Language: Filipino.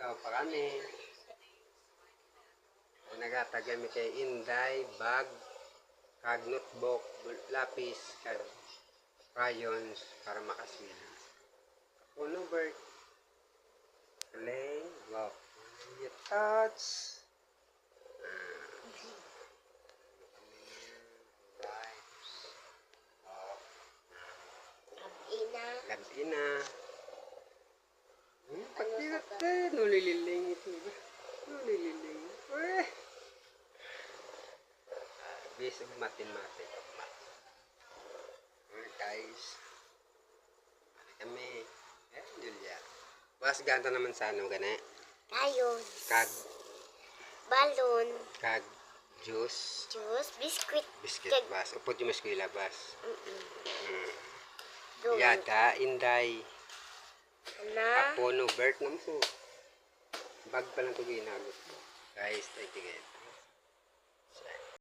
Ikaw pa kami. Nagatagami kay Inday, bag, kag notebook, lapis, kag crayons para makaswila. Puno bird. Play, wow. You touch. Gantina. Pagkilat tayo, nulililing ito. Nulililing. Uy! Base of mathematics. Guys. Kami. Julia. Mas ganta naman sa ano, gana? Ayos. Kag. Balon. Kag. Juice. Juice. Biskuit. Biscuit bas. Upod yung mas labas. Doon. Yada, Inday. Na. Apono, Bert naman po. Bag pa lang ito ginagot. Guys, tayo tingin.